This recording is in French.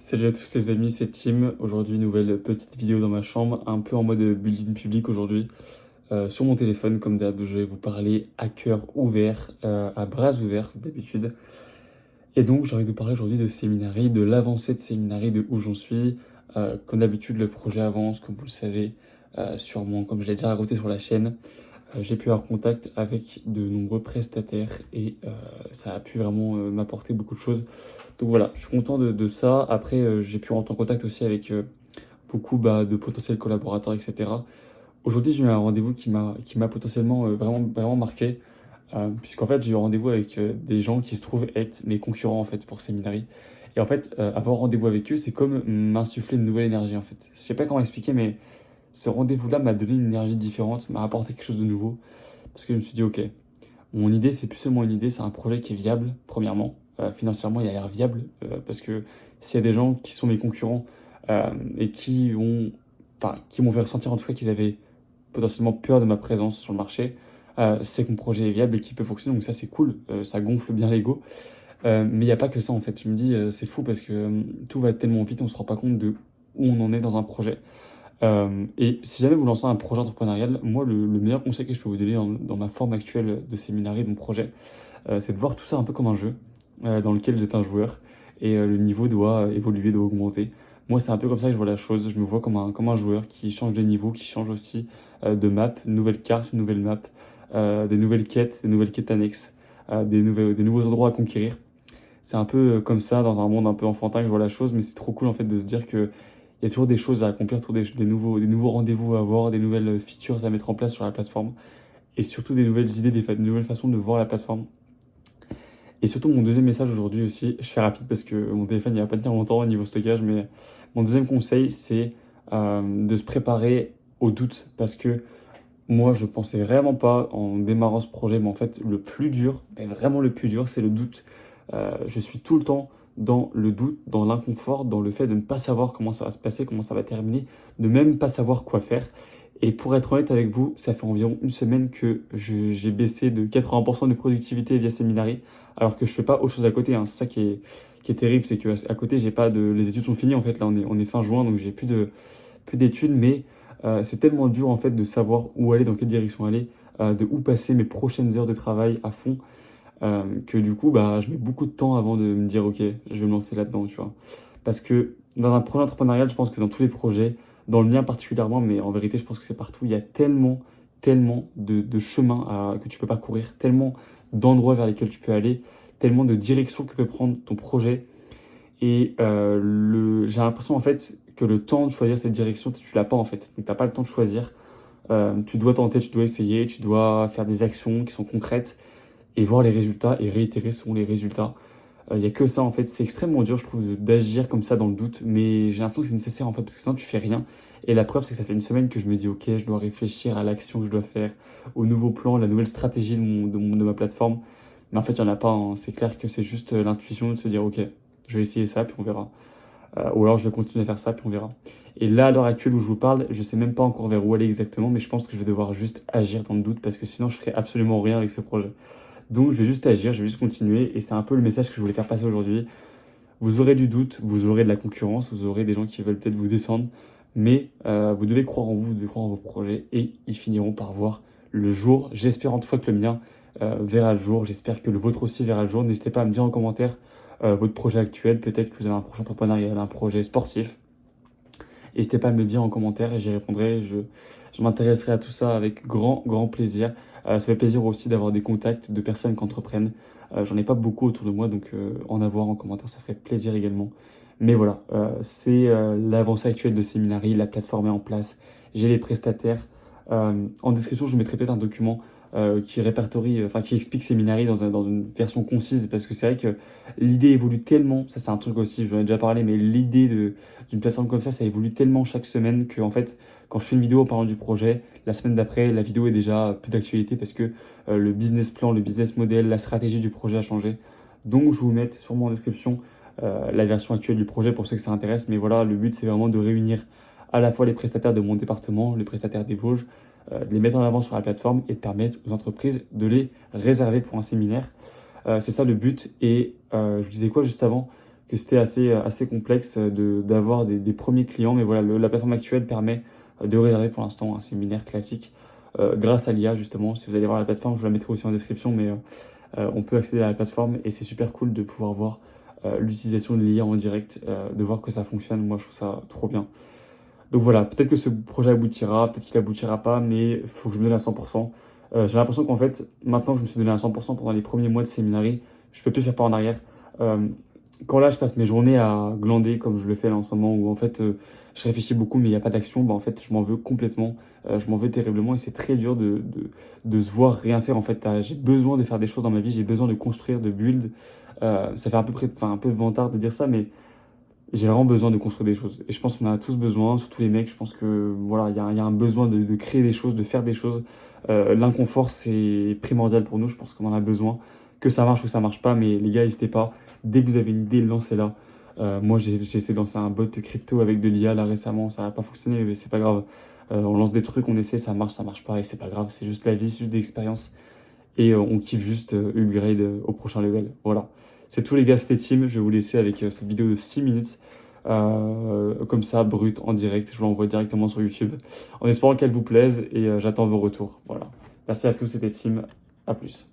Salut à tous les amis, c'est Tim. Aujourd'hui, nouvelle petite vidéo dans ma chambre, un peu en mode building public aujourd'hui. Sur mon téléphone, comme d'hab, je vais vous parler à cœur ouvert, à bras ouverts d'habitude. Et donc, j'ai envie de vous parler aujourd'hui de Seminary, de l'avancée de Seminary, de où j'en suis. Comme d'habitude, le projet avance, comme vous le savez, sûrement, comme je l'ai déjà raconté sur la chaîne. J'ai pu avoir contact avec de nombreux prestataires et ça a pu vraiment m'apporter beaucoup de choses. Donc voilà, je suis content de ça. Après, j'ai pu rentrer en contact aussi avec beaucoup de potentiels collaborateurs, etc. Aujourd'hui, j'ai eu un rendez-vous qui m'a potentiellement vraiment marqué, puisqu'en fait, j'ai eu un rendez-vous avec des gens qui se trouvent être mes concurrents en fait pour Seminary. Et en fait, avoir rendez-vous avec eux, c'est comme m'insuffler une nouvelle énergie en fait. Je sais pas comment expliquer, mais ce rendez-vous-là m'a donné une énergie différente, m'a apporté quelque chose de nouveau, parce que je me suis dit, ok, mon idée, c'est plus seulement une idée, c'est un projet qui est viable, premièrement. Financièrement, il a l'air viable, parce que s'il y a des gens qui sont mes concurrents et qui m'ont fait ressentir en tout cas qu'ils avaient potentiellement peur de ma présence sur le marché, c'est que mon projet est viable et qu'il peut fonctionner, donc ça c'est cool, ça gonfle bien l'ego. Mais il n'y a pas que ça en fait, je me dis, c'est fou parce que tout va tellement vite, on se rend pas compte de où on en est dans un projet. Et si jamais vous lancez un projet entrepreneurial, moi, le meilleur conseil que je peux vous donner dans ma forme actuelle de séminarié, de mon projet, c'est de voir tout ça un peu comme un jeu dans lequel vous êtes un joueur et le niveau doit évoluer, doit augmenter. Moi, c'est un peu comme ça que je vois la chose. Je me vois comme un joueur qui change de niveau, qui change aussi de map, une nouvelle carte, une nouvelle map, des nouvelles quêtes annexes, des nouveaux endroits à conquérir. C'est un peu comme ça, dans un monde un peu enfantin que je vois la chose, mais c'est trop cool en fait de se dire que il y a toujours des choses à accomplir, toujours des nouveaux rendez-vous à avoir, des nouvelles features à mettre en place sur la plateforme, et surtout des nouvelles idées, des nouvelles façons de voir la plateforme. Et surtout mon deuxième message aujourd'hui aussi, je fais rapide parce que mon téléphone il va pas tenir longtemps au niveau stockage, mais mon deuxième conseil c'est de se préparer au doute, parce que moi je pensais vraiment pas en démarrant ce projet, mais en fait le plus dur, mais vraiment le plus dur, c'est le doute. Je suis tout le temps dans le doute, dans l'inconfort, dans le fait de ne pas savoir comment ça va se passer, comment ça va terminer, de même pas savoir quoi faire. Et pour être honnête avec vous, ça fait environ une semaine que j'ai baissé de 80% de productivité via Seminary, alors que je fais pas autre chose à côté, hein. C'est ça qui est terrible, c'est que à côté, j'ai pas de, les études sont finies en fait. Là, on est fin juin, donc j'ai plus d'études, mais c'est tellement dur en fait de savoir où aller, dans quelle direction aller, de où passer mes prochaines heures de travail à fond, que du coup, je mets beaucoup de temps avant de me dire, ok, je vais me lancer là-dedans, tu vois. Parce que dans un projet entrepreneurial, je pense que dans tous les projets, dans le mien particulièrement, mais en vérité, je pense que c'est partout, il y a tellement de chemins que tu peux parcourir, tellement d'endroits vers lesquels tu peux aller, tellement de directions que peut prendre ton projet. Et j'ai l'impression en fait que le temps de choisir cette direction, tu l'as pas en fait. Donc t'as pas le temps de choisir. Tu dois tenter, tu dois essayer, tu dois faire des actions qui sont concrètes et voir les résultats et réitérer selon les résultats. Il n'y a que ça en fait, c'est extrêmement dur je trouve d'agir comme ça dans le doute, mais j'ai l'impression que c'est nécessaire en fait parce que sinon tu fais rien. Et la preuve c'est que ça fait une semaine que je me dis ok, je dois réfléchir à l'action que je dois faire, au nouveau plan, la nouvelle stratégie de ma plateforme. Mais en fait il n'y en a pas, hein. C'est clair que c'est juste l'intuition de se dire ok, je vais essayer ça puis on verra. Ou alors je vais continuer à faire ça puis on verra. Et là à l'heure actuelle où je vous parle, je sais même pas encore vers où aller exactement, mais je pense que je vais devoir juste agir dans le doute parce que sinon je ferai absolument rien avec ce projet. Donc je vais juste agir, je vais juste continuer et c'est un peu le message que je voulais faire passer aujourd'hui. Vous aurez du doute, vous aurez de la concurrence, vous aurez des gens qui veulent peut-être vous descendre, mais vous devez croire en vous, vous devez croire en vos projets et ils finiront par voir le jour. J'espère en tout cas que le mien verra le jour, j'espère que le vôtre aussi verra le jour. N'hésitez pas à me dire en commentaire votre projet actuel, peut-être que vous avez un projet entrepreneurial, un projet sportif. N'hésitez pas à me le dire en commentaire et j'y répondrai. Je m'intéresserai à tout ça avec grand plaisir. Ça fait plaisir aussi d'avoir des contacts de personnes qui entreprennent. J'en ai pas beaucoup autour de moi, donc en avoir en commentaire, ça ferait plaisir également. Mais voilà, c'est l'avancée actuelle de Seminary, la plateforme est en place, j'ai les prestataires. En description, je vous mettrai peut-être un document qui répertorie, enfin qui explique Seminary dans une version concise, parce que c'est vrai que l'idée évolue tellement, ça c'est un truc aussi, j'en ai déjà parlé, mais d'une plateforme comme ça évolue tellement chaque semaine que en fait, quand je fais une vidéo en parlant du projet, la semaine d'après, la vidéo est déjà plus d'actualité parce que le business plan, le business model, la stratégie du projet a changé. Donc je vous mets sûrement en description la version actuelle du projet pour ceux que ça intéresse. Mais voilà, le but c'est vraiment de réunir à la fois les prestataires de mon département, les prestataires des Vosges, de les mettre en avant sur la plateforme et de permettre aux entreprises de les réserver pour un séminaire. C'est ça le but. Et je vous disais quoi juste avant? que c'était assez complexe d'avoir des premiers clients. Mais voilà, la plateforme actuelle permet de réserver pour l'instant un séminaire classique grâce à l'IA justement. Si vous allez voir la plateforme, je vous la mettrai aussi en description, mais on peut accéder à la plateforme et c'est super cool de pouvoir voir l'utilisation de l'IA en direct, de voir que ça fonctionne. Moi, je trouve ça trop bien. Donc voilà, peut-être que ce projet aboutira, peut-être qu'il aboutira pas, mais il faut que je me donne à 100%. J'ai l'impression qu'en fait, maintenant que je me suis donné à 100% pendant les premiers mois de séminaire, je peux plus faire pas en arrière. Euh, Quand là, je passe mes journées à glander comme je le fais là en ce moment, où en fait, je réfléchis beaucoup, mais il n'y a pas d'action, bah en fait, je m'en veux complètement, je m'en veux terriblement, et c'est très dur de se voir rien faire. En fait, j'ai besoin de faire des choses dans ma vie, j'ai besoin de construire, de build. Ça fait un peu vantard de dire ça, mais j'ai vraiment besoin de construire des choses. Et je pense qu'on en a tous besoin, surtout les mecs. Je pense que voilà, il y a un besoin de créer des choses, de faire des choses. L'inconfort, c'est primordial pour nous. Je pense qu'on en a besoin. Que ça marche ou ça marche pas, mais les gars, n'hésitez pas. Dès que vous avez une idée, lancez-la. Moi, j'ai essayé de lancer un bot crypto avec de l'IA là récemment. Ça n'a pas fonctionné, mais c'est pas grave. On lance des trucs, on essaie, ça marche pas, et c'est pas grave. C'est juste la vie, c'est juste des expériences et on kiffe juste upgrade au prochain level. Voilà. C'est tout les gars, c'était Team. Je vais vous laisser avec cette vidéo de 6 minutes. Comme ça, brute, en direct. Je vous l'envoie directement sur YouTube. En espérant qu'elle vous plaise et j'attends vos retours. Voilà. Merci à tous, c'était Team. À plus.